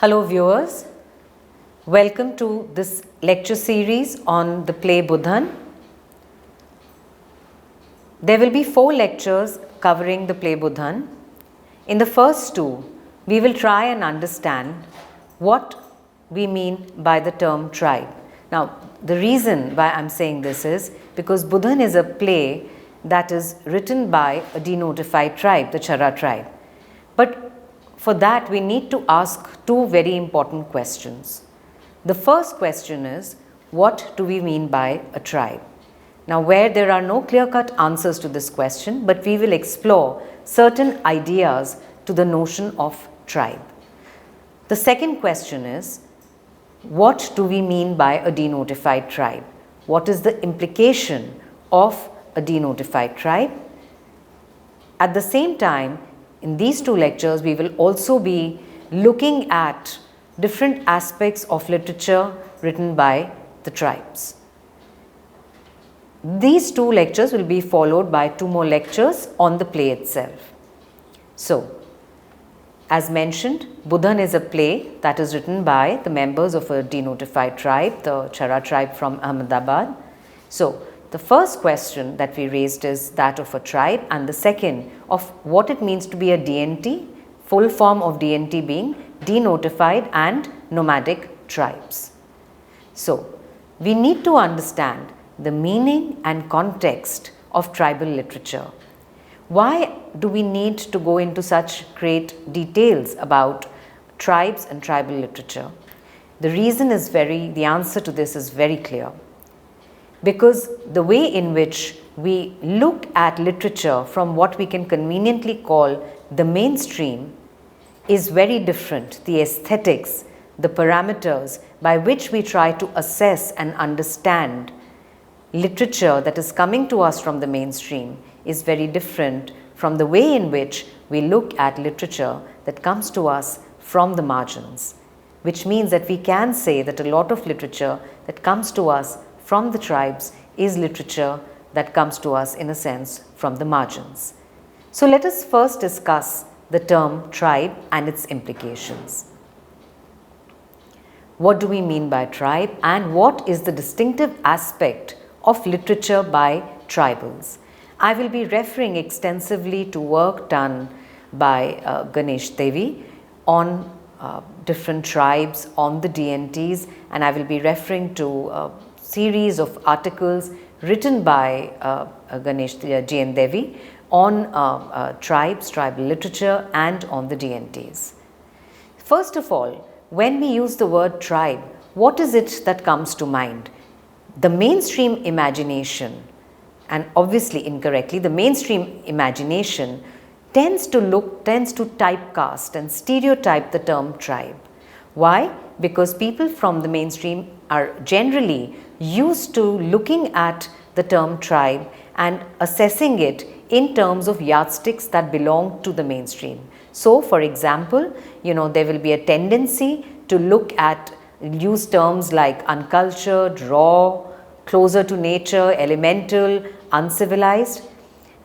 Hello viewers, welcome to this lecture series on the play Budhan. There will be 4 lectures covering the play Budhan. In the first 2, we will try and understand what we mean by the term tribe. Now, the reason why I am saying this is because Budhan is a play that is written by a denotified tribe, the Chara tribe. But for that, we need to ask 2 very important questions. The first question is, what do we mean by a tribe? Now, where there are no clear-cut answers to this question, but we will explore certain ideas to the notion of tribe. The second question is, what do we mean by a denotified tribe? What is the implication of a denotified tribe? At the same time, in these 2 lectures, we will also be looking at different aspects of literature written by the tribes. These 2 lectures will be followed by 2 more lectures on the play itself. So, as mentioned, Budhan is a play that is written by the members of a denotified tribe, the Chara tribe from Ahmedabad. So, the first question that we raised is that of a tribe, and the second of what it means to be a DNT, full form of DNT being denotified and nomadic tribes. So, we need to understand the meaning and context of tribal literature. Why do we need to go into such great details about tribes and tribal literature? The answer to this is very clear. Because the way in which we look at literature from what we can conveniently call the mainstream is very different. The aesthetics, the parameters by which we try to assess and understand literature that is coming to us from the mainstream is very different from the way in which we look at literature that comes to us from the margins, which means that we can say that a lot of literature that comes to us from the tribes is literature that comes to us in a sense from the margins. So let us first discuss the term tribe and its implications. What do we mean by tribe, and what is the distinctive aspect of literature by tribals? I will be referring extensively to work done by Ganesh Devi on different tribes, on the DNTs, and I will be referring to series of articles written by Ganesh Devi on tribes, tribal literature, and on the DNTs. First of all, when we use the word tribe, what is it that comes to mind? The mainstream imagination, and obviously incorrectly, the mainstream imagination tends to typecast and stereotype the term tribe. Why? Because people from the mainstream are generally used to looking at the term tribe and assessing it in terms of yardsticks that belong to the mainstream. So, for example, there will be a tendency to use terms like uncultured, raw, closer to nature, elemental, uncivilized.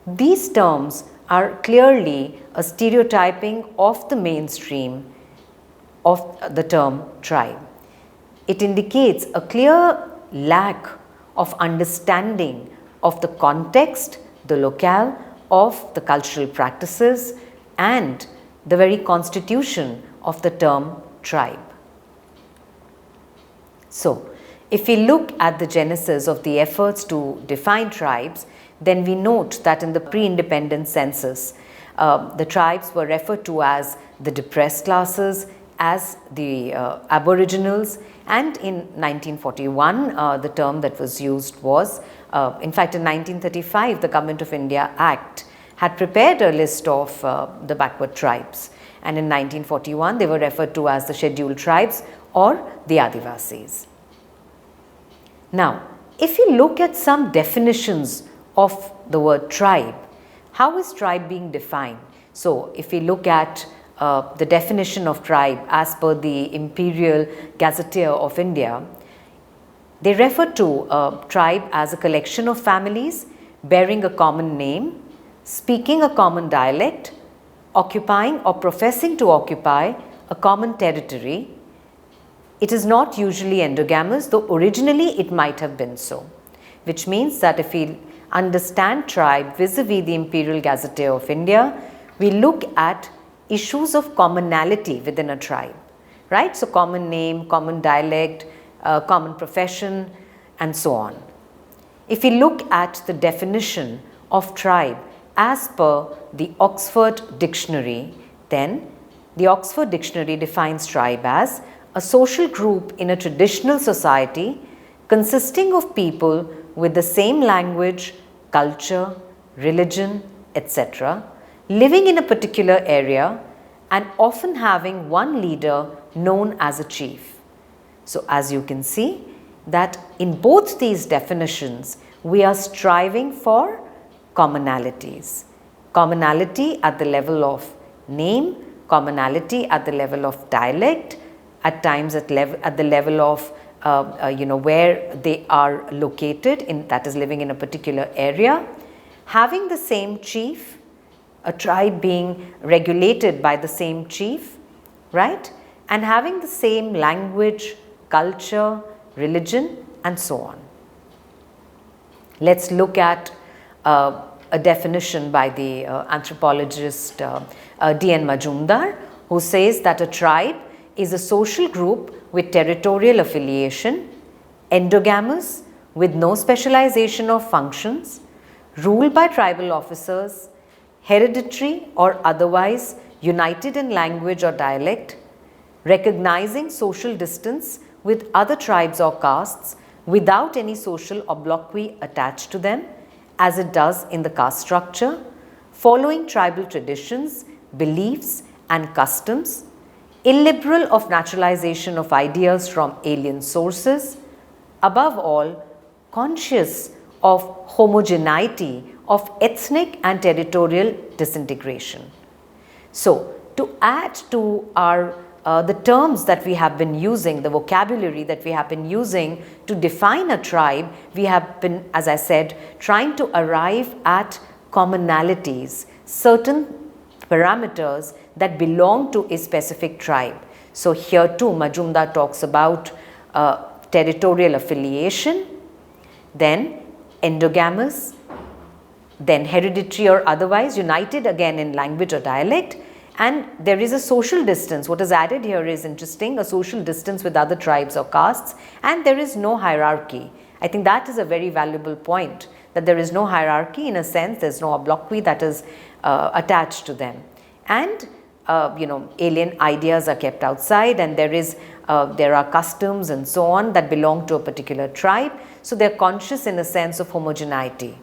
These terms are clearly a stereotyping of the mainstream of the term tribe. It indicates a clear lack of understanding of the context, the locale of the cultural practices, and the very constitution of the term tribe. So, if we look at the genesis of the efforts to define tribes, then we note that in the pre-independence census, the tribes were referred to as the depressed classes, as the aboriginals, and in 1941 the term that was used was, in fact in 1935 the Government of India Act had prepared a list of the backward tribes, and in 1941 they were referred to as the scheduled tribes or the Adivasis. Now, if you look at some definitions of the word tribe, how is tribe being defined? So, if we look at the definition of tribe as per the Imperial Gazetteer of India, they refer to a tribe as a collection of families bearing a common name, speaking a common dialect, occupying or professing to occupy a common territory, it is not usually endogamous, though originally it might have been so, which means that if we understand tribe vis-a-vis the Imperial Gazetteer of India, we look at issues of commonality within a tribe, right? So, common name, common dialect, common profession, and so on. If we look at the definition of tribe as per the Oxford Dictionary, then the Oxford Dictionary defines tribe as a social group in a traditional society consisting of people with the same language, culture, religion, etc., living in a particular area and often having one leader known as a chief. So, as you can see that in both these definitions, we are striving for commonalities. Commonality at the level of name, commonality at the level of dialect, at times at the level of where they are located, that is living in a particular area, having the same chief, a tribe being regulated by the same chief, right, and having the same language, culture, religion, and so on. Let's look at a definition by the anthropologist D.N. Majumdar, who says that a tribe is a social group with territorial affiliation, endogamous with no specialization of functions, ruled by tribal officers, hereditary or otherwise united in language or dialect, recognizing social distance with other tribes or castes without any social obloquy attached to them, as it does in the caste structure, following tribal traditions, beliefs and customs, illiberal of naturalization of ideas from alien sources, above all, conscious of homogeneity of ethnic and territorial disintegration. So, to add to our the terms that we have been using, the vocabulary that we have been using to define a tribe, we have been, as I said, trying to arrive at commonalities, certain parameters that belong to a specific tribe. So, here too Majumdar talks about territorial affiliation, then endogamous, then hereditary or otherwise united again in language or dialect, and there is a social distance. What is added here is interesting, a social distance with other tribes or castes, and there is no hierarchy. I think that is a very valuable point, that there is no hierarchy in a sense, there is no obloquy that is attached to them. And alien ideas are kept outside, and there are customs and so on that belong to a particular tribe. So, they are conscious in a sense of homogeneity.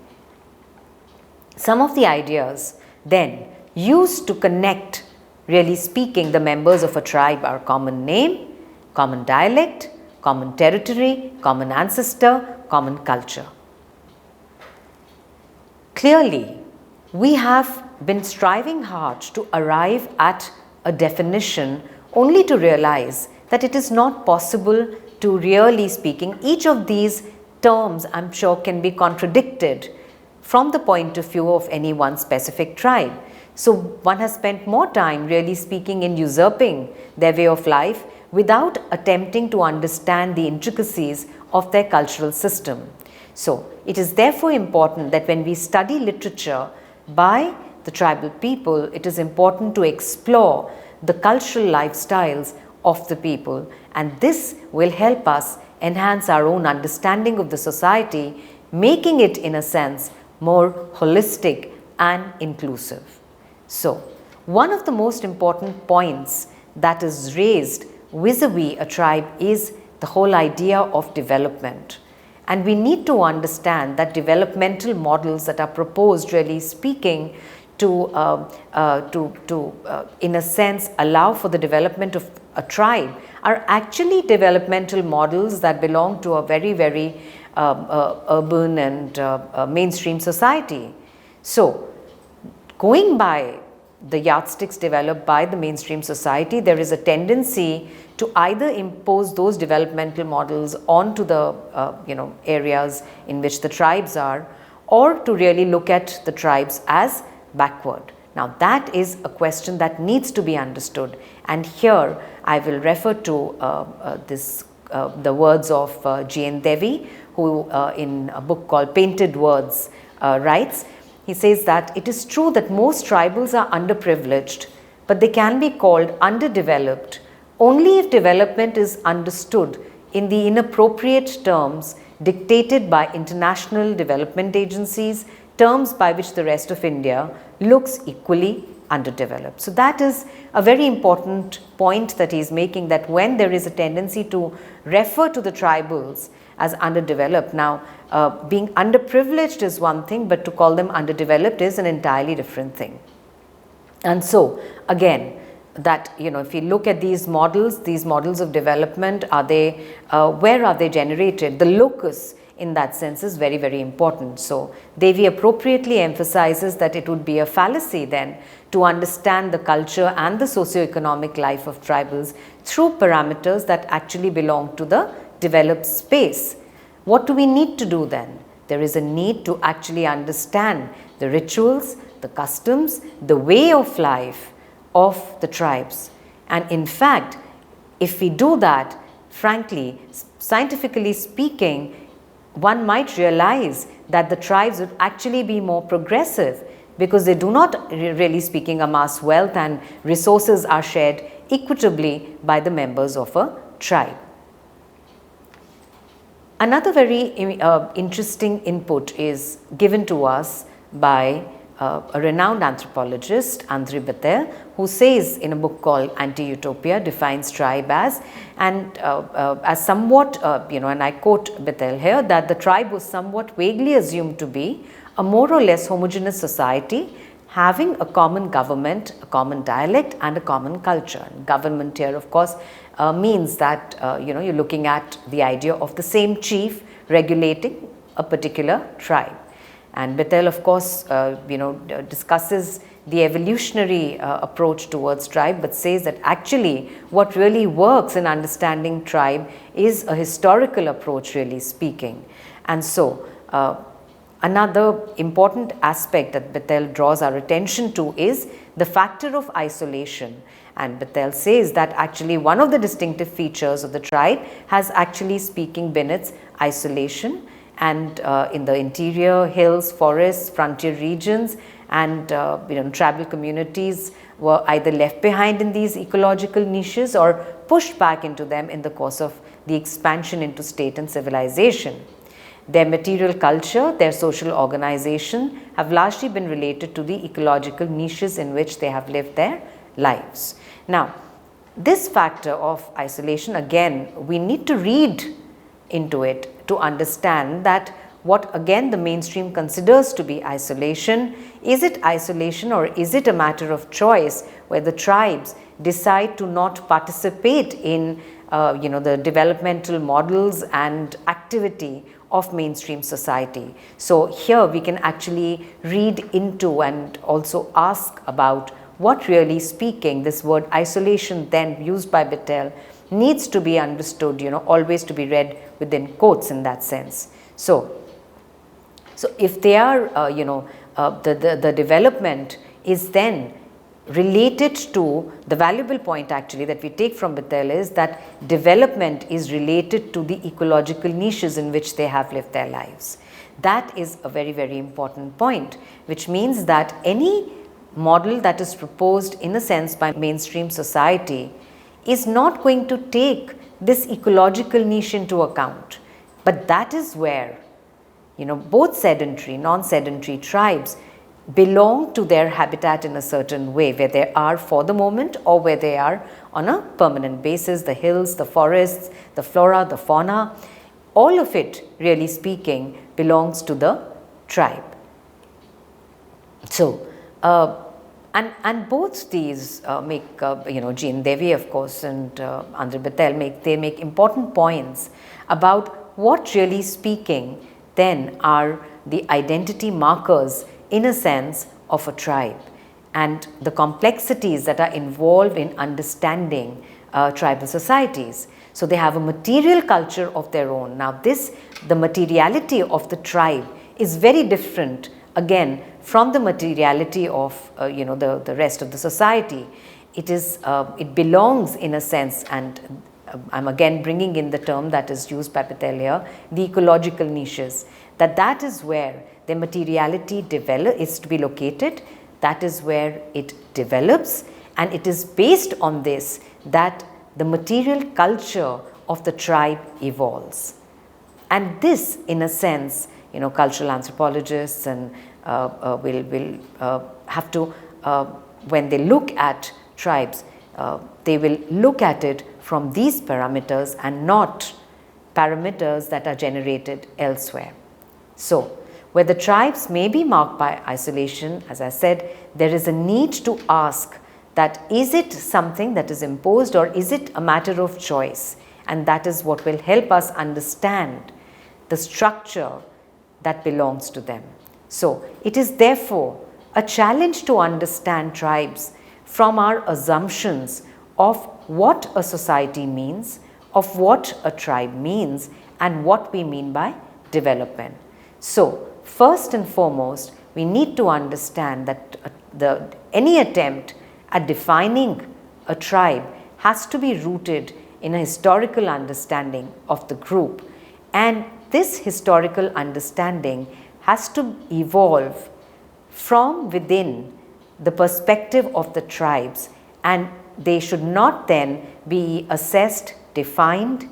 Some of the ideas then used to connect, really speaking, the members of a tribe are common name, common dialect, common territory, common ancestor, common culture. Clearly, we have been striving hard to arrive at a definition only to realize that it is not possible to, really speaking, each of these terms I am sure can be contradicted from the point of view of any one specific tribe. So, one has spent more time, really speaking, in usurping their way of life without attempting to understand the intricacies of their cultural system. So, it is therefore important that when we study literature by the tribal people, it is important to explore the cultural lifestyles of the people, and this will help us enhance our own understanding of the society, making it in a sense more holistic and inclusive. So, one of the most important points that is raised vis-a-vis a tribe is the whole idea of development. And we need to understand that developmental models that are proposed, really speaking, to in a sense allow for the development of a tribe are actually developmental models that belong to a very, very urban and mainstream society. So, going by the yardsticks developed by the mainstream society, there is a tendency to either impose those developmental models onto the areas in which the tribes are, or to really look at the tribes as backward. Now that is a question that needs to be understood, and here I will refer to the words of J.N. Devi, who in a book called Painted Words writes. He says that it is true that most tribals are underprivileged, but they can be called underdeveloped only if development is understood in the inappropriate terms dictated by international development agencies, terms by which the rest of India looks equally underdeveloped. So that is a very important point that he is making, that when there is a tendency to refer to the tribals as underdeveloped, now being underprivileged is one thing, but to call them underdeveloped is an entirely different thing. And so again, that if you look at these models of development, are they where are they generated? The locus in that sense is very, very important. So Devi appropriately emphasizes that it would be a fallacy then to understand the culture and the socio-economic life of tribals through parameters that actually belong to the developed space. What do we need to do then? There is a need to actually understand the rituals, the customs, the way of life of the tribes. And in fact, if we do that, frankly, scientifically speaking, one might realize that the tribes would actually be more progressive, because they do not, really speaking, amass wealth, and resources are shared equitably by the members of a tribe. Another very interesting input is given to us by a renowned anthropologist, André Bettel, who says in a book called Anti-Utopia, defines tribe as, and as somewhat, and I quote Bettel here, that the tribe was somewhat vaguely assumed to be a more or less homogeneous society having a common government, a common dialect, and a common culture. And government here, of course, means that you're looking at the idea of the same chief regulating a particular tribe. And Bettel, of course, discusses the evolutionary approach towards tribe, but says that actually what really works in understanding tribe is a historical approach, really speaking. And so another important aspect that Bettel draws our attention to is the factor of isolation. And Bettel says that actually one of the distinctive features of the tribe has actually speaking been its isolation. And in the interior, hills, forests, frontier regions, and tribal communities were either left behind in these ecological niches or pushed back into them in the course of the expansion into state and civilization. Their material culture, their social organization have largely been related to the ecological niches in which they have lived their lives. Now, this factor of isolation, again, we need to read into it to understand that what again the mainstream considers to be isolation. Is it isolation, or is it a matter of choice where the tribes decide to not participate in the developmental models and activity of mainstream society? So here we can actually read into and also ask about what, really speaking, this word isolation then used by Bettel needs to be understood, always to be read within quotes in that sense. So if they are, the development is then related to, the valuable point actually that we take from Bettel is that development is related to the ecological niches in which they have lived their lives. That is a very, very important point, which means that any model that is proposed in a sense by mainstream society is not going to take this ecological niche into account. But that is where, both sedentary, non-sedentary tribes belong to their habitat in a certain way, where they are for the moment or where they are on a permanent basis, the hills, the forests, the flora, the fauna, all of it, really speaking, belongs to the tribe. So, and both these make, J.N. Devi, of course, and André Bettel make important points about what, really speaking, then are the identity markers, in a sense, of a tribe, and the complexities that are involved in understanding tribal societies. So they have a material culture of their own. Now the materiality of the tribe is very different, again, from the materiality of the rest of the society. It belongs in a sense, and I'm again bringing in the term that is used by Patel here, the ecological niches, that is where the materiality is to be located, that is where it develops, and it is based on this that the material culture of the tribe evolves. And this, in a sense, cultural anthropologists and will have to, when they look at tribes, they will look at it from these parameters and not parameters that are generated elsewhere. So, where the tribes may be marked by isolation, as I said, there is a need to ask that is it something that is imposed or is it a matter of choice? And that is what will help us understand the structure that belongs to them. So, it is therefore a challenge to understand tribes from our assumptions of what a society means, of what a tribe means, and what we mean by development. So, first and foremost, we need to understand that any attempt at defining a tribe has to be rooted in a historical understanding of the group, and this historical understanding has to evolve from within the perspective of the tribes, and they should not then be assessed, defined,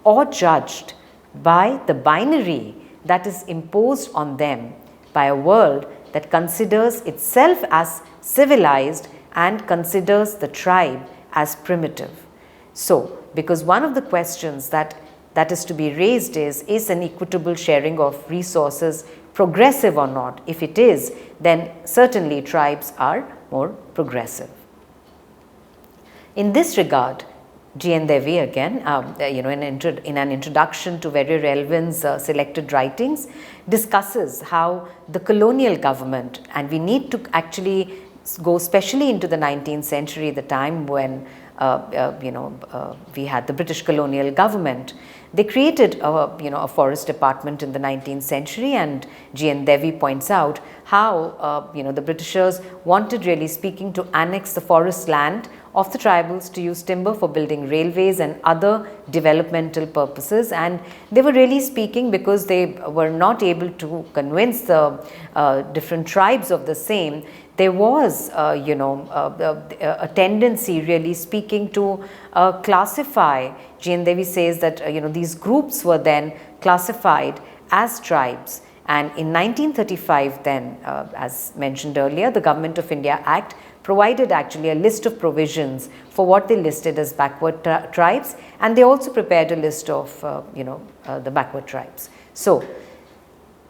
or judged by the binary that is imposed on them by a world that considers itself as civilized and considers the tribe as primitive. So, because one of the questions that is to be raised is an equitable sharing of resources progressive or not? If it is, then certainly tribes are more progressive. In this regard, G.N. Devi again, in an introduction to Very Relevant's selected writings, discusses how the colonial government, and we need to actually go especially into the 19th century, the time when we had the British colonial government. They created a forest department in the 19th century, and G.N. Devi points out how the Britishers wanted, really speaking, to annex the forest land of the tribals to use timber for building railways and other developmental purposes, and they were really speaking because they were not able to convince the different tribes of the same. There was a tendency, really speaking, to classify. G.N. Devi says that these groups were then classified as tribes, and in 1935 then, as mentioned earlier, the Government of India Act provided actually a list of provisions for what they listed as backward tribes, and they also prepared a list of the backward tribes. So,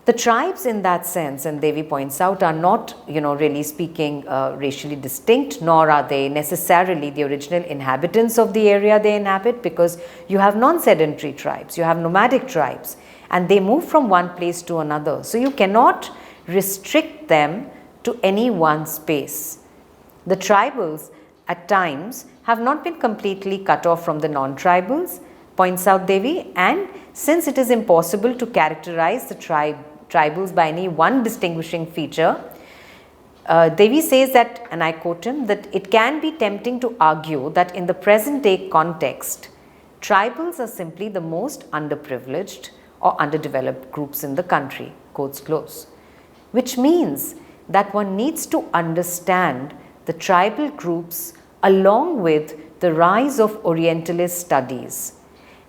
the tribes in that sense, and Devi points out, are not really speaking racially distinct, nor are they necessarily the original inhabitants of the area they inhabit, because you have non-sedentary tribes, you have nomadic tribes, and they move from one place to another. So, you cannot restrict them to any one space. The tribals at times have not been completely cut off from the non-tribals, points out Devi, and since it is impossible to characterize the tribals by any one distinguishing feature, Devi says that, and I quote him, that it can be tempting to argue that in the present day context, tribals are simply the most underprivileged or underdeveloped groups in the country, quotes close, which means that one needs to understand the tribal groups along with the rise of Orientalist studies,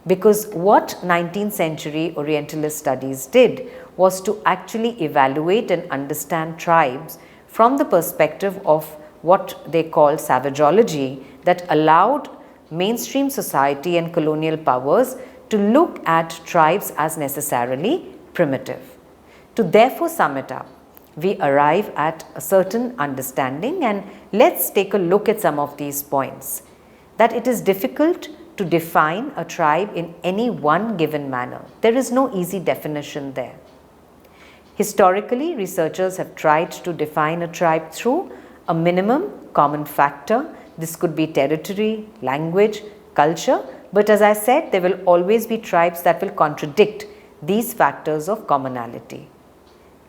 because what 19th century Orientalist studies did was to actually evaluate and understand tribes from the perspective of what they call savageology, that allowed mainstream society and colonial powers to look at tribes as necessarily primitive. To therefore sum it up, we arrive at a certain understanding, and let's take a look at some of these points. That it is difficult to define a tribe in any one given manner. There is no easy definition there. Historically, researchers have tried to define a tribe through a minimum common factor. This could be territory, language, culture, but as I said, there will always be tribes that will contradict these factors of commonality.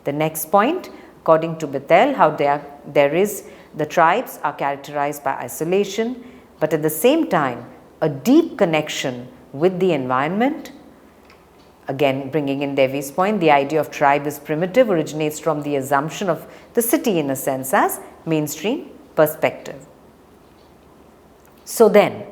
The next point, according to Bethel, how the tribes are characterized by isolation, but at the same time, a deep connection with the environment. Again, bringing in Devi's point, the idea of tribe is primitive, originates from the assumption of the city in a sense as mainstream perspective. So then,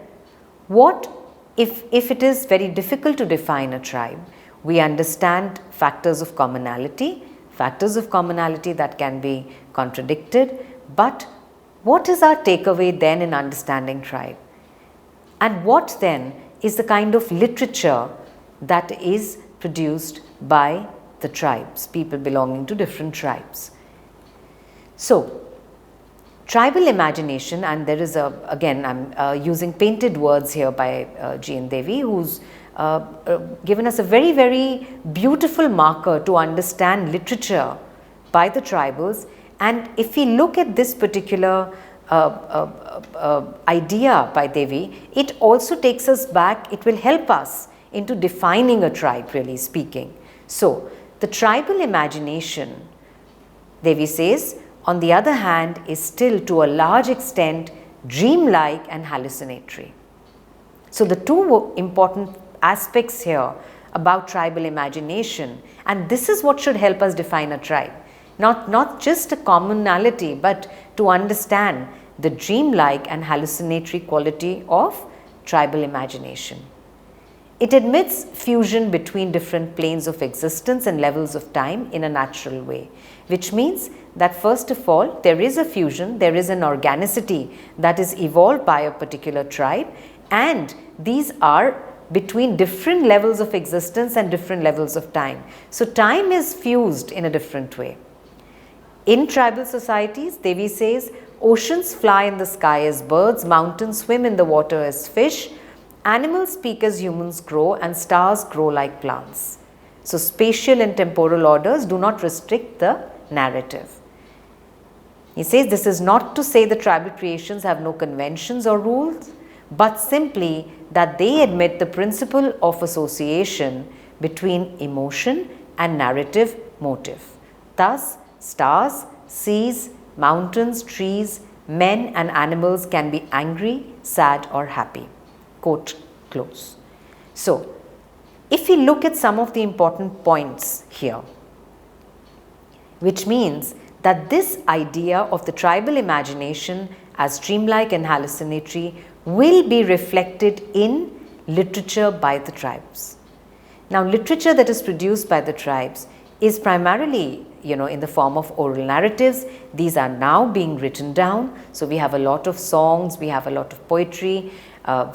what if it is very difficult to define a tribe? We understand factors of commonality that can be contradicted, but what is our takeaway then in understanding tribe? And what then is the kind of literature that is produced by the tribes, people belonging to different tribes? So, tribal imagination, and there is again I'm using painted words here by G. N. Devi, who's given us a very, very beautiful marker to understand literature by the tribals. And if we look at this particular idea by Devi, it also takes us back, it will help us into defining a tribe, really speaking. So, the tribal imagination, Devi says, on the other hand, is still to a large extent dreamlike and hallucinatory. So, the two important aspects here about tribal imagination, and this is what should help us define a tribe, not just a commonality, but to understand the dreamlike and hallucinatory quality of tribal imagination. It admits fusion between different planes of existence and levels of time in a natural way, which means that first of all, there is a fusion, there is an organicity that is evolved by a particular tribe, and these are between different levels of existence and different levels of time. So, time is fused in a different way. In tribal societies, Devi says, oceans fly in the sky as birds, mountains swim in the water as fish, animals speak as humans grow, and stars grow like plants. So, spatial and temporal orders do not restrict the narrative. He says this is not to say the tribal creations have no conventions or rules, but simply that they admit the principle of association between emotion and narrative motive. Thus, stars, seas, mountains, trees, men and animals can be angry, sad or happy. Quote close. So, if we look at some of the important points here, which means that this idea of the tribal imagination as dreamlike and hallucinatory will be reflected in literature by the tribes. Now, literature that is produced by the tribes is primarily, in the form of oral narratives. These are now being written down. So, we have a lot of songs, we have a lot of poetry,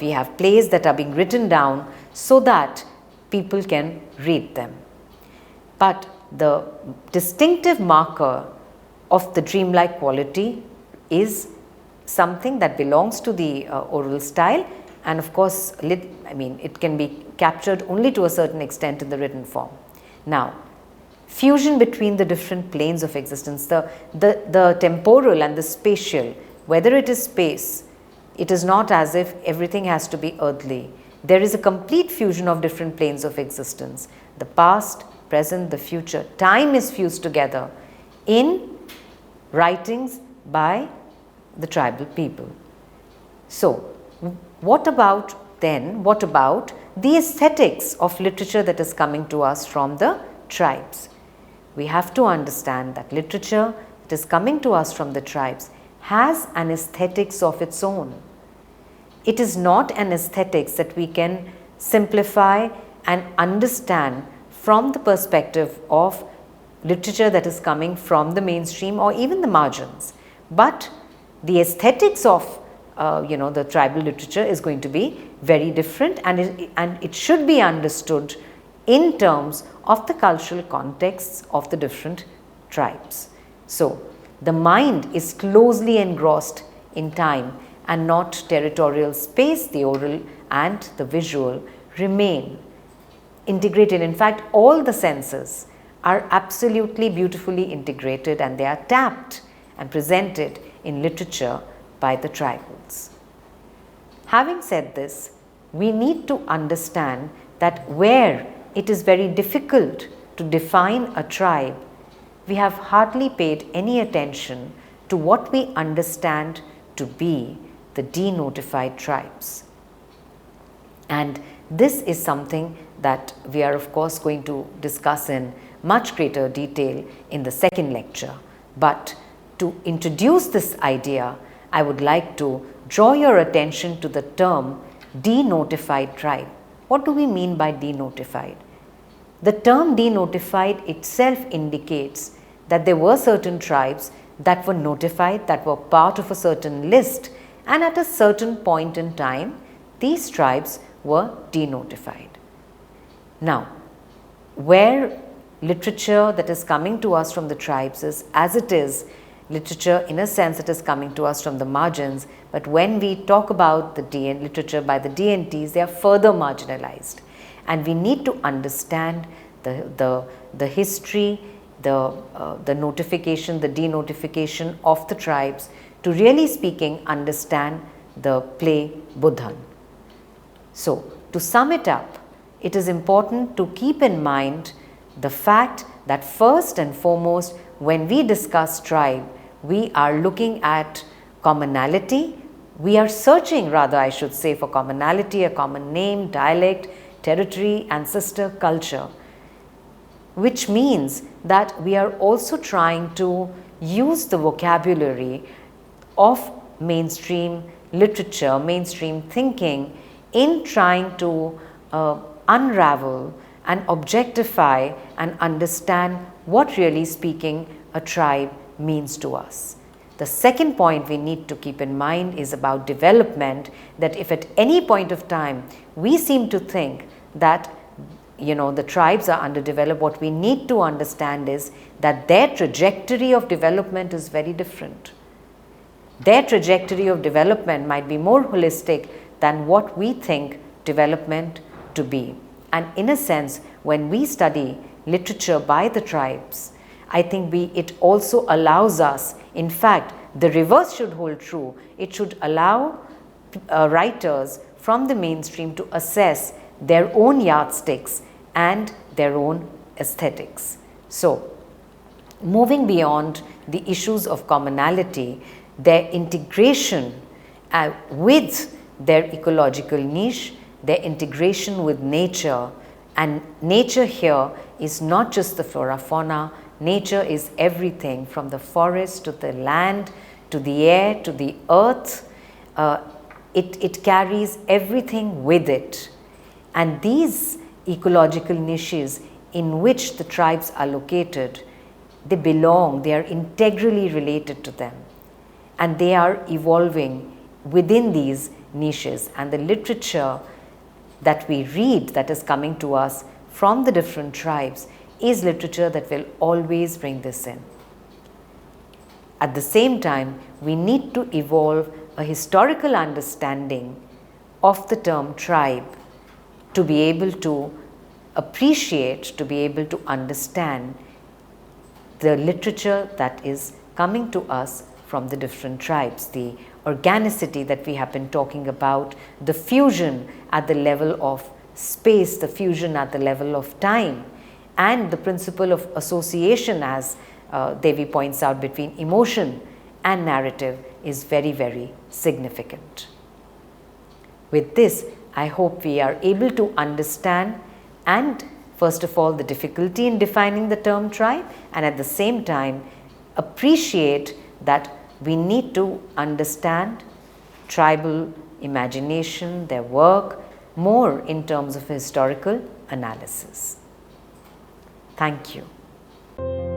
we have plays that are being written down so that people can read them. But the distinctive marker of the dreamlike quality is something that belongs to the oral style, and of course, it can be captured only to a certain extent in the written form. Now, fusion between the different planes of existence, the temporal and the spatial, whether it is space, it is not as if everything has to be earthly. There is a complete fusion of different planes of existence. The past, present, the future, time is fused together in writings by the tribal people. So, what about the aesthetics of literature that is coming to us from the tribes? We have to understand that literature that is coming to us from the tribes has an aesthetics of its own. It is not an aesthetics that we can simplify and understand from the perspective of literature that is coming from the mainstream or even the margins, but the aesthetics of the tribal literature is going to be very different, and it should be understood in terms of the cultural contexts of the different tribes. So, the mind is closely engrossed in time and not territorial space. The oral and the visual remain integrated. In fact, all the senses are absolutely beautifully integrated, and they are tapped and presented in literature by the tribals. Having said this, we need to understand that where it is very difficult to define a tribe, we have hardly paid any attention to what we understand to be the denotified tribes. And this is something that we are of course going to discuss in much greater detail in the second lecture. But to introduce this idea, I would like to draw your attention to the term denotified tribe. What do we mean by denotified? The term denotified itself indicates that there were certain tribes that were notified, that were part of a certain list, and at a certain point in time, these tribes were denotified. Now, where literature that is coming to us from the tribes is, as it is, literature in a sense it is coming to us from the margins, but when we talk about the literature by the DNTs, they are further marginalized. And we need to understand the history, the notification, the denotification of the tribes to really speaking understand the play Budhan. So, to sum it up, it is important to keep in mind the fact that first and foremost, when we discuss tribe, we are looking at commonality. We are searching, rather I should say, for commonality, a common name, dialect, territory, ancestor, culture, which means that we are also trying to use the vocabulary of mainstream literature, mainstream thinking in trying to unravel and objectify and understand what really speaking a tribe means to us. The second point we need to keep in mind is about development, that if at any point of time we seem to think that the tribes are underdeveloped, what we need to understand is that their trajectory of development is very different. Their trajectory of development might be more holistic than what we think development to be. And in a sense, when we study literature by the tribes, I think it also allows us, in fact, the reverse should hold true. It should allow writers from the mainstream to assess their own yardsticks and their own aesthetics. So, moving beyond the issues of commonality, their integration with their ecological niche, their integration with nature, and nature here is not just the flora fauna, nature is everything from the forest to the land, to the air, to the earth. It carries everything with it. And these ecological niches in which the tribes are located, they belong, they are integrally related to them. And they are evolving within these niches. And the literature that we read that is coming to us from the different tribes is literature that will always bring this in. At the same time, we need to evolve a historical understanding of the term tribe to be able to appreciate, to be able to understand the literature that is coming to us from the different tribes, the organicity that we have been talking about, the fusion at the level of space, the fusion at the level of time, and the principle of association, as Devi points out, between emotion and narrative is very, very significant. With this, I hope we are able to understand, and first of all, the difficulty in defining the term tribe, and at the same time appreciate that we need to understand tribal imagination, their work, more in terms of historical analysis. Thank you.